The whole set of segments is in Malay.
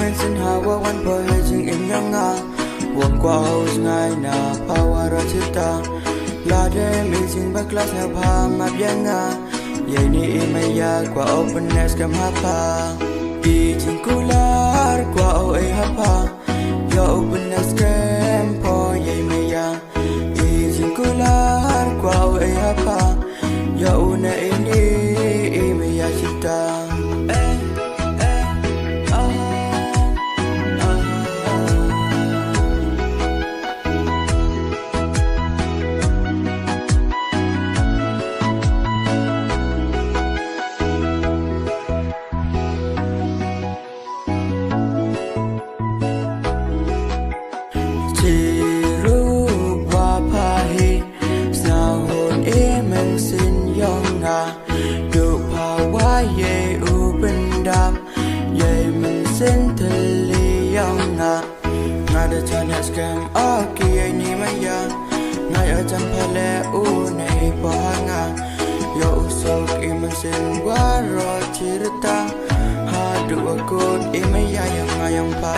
men sin hawa wan po hejing in yanga wong kwa house ngai na power chita la de amazing ba class na pha ma byanga ye ni imaya kwa openness kam hapa di jingkular kwa o e hapa yo openness kam po ye maya di jingkular kwa o e hapa yo una ini imaya chita Ngada chana scam aki ai ni maya ngai a chan phale u nei pahanga yo usok imasin waro chirta ha du akut imaya yang ngayang pa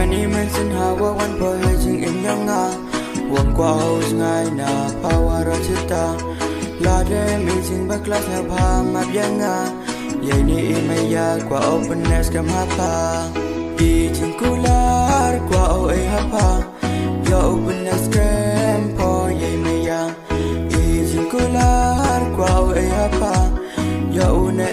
Many men sin hawa wan po hejing in yanga wong kwa house ngai na power chita la de amazing ba class na pha ma byanga ye ni imaya kwa openness kam hapa di jingkular kwa o e hapa yo openness kam po ye maya di jingkular kwa o e hapa yo una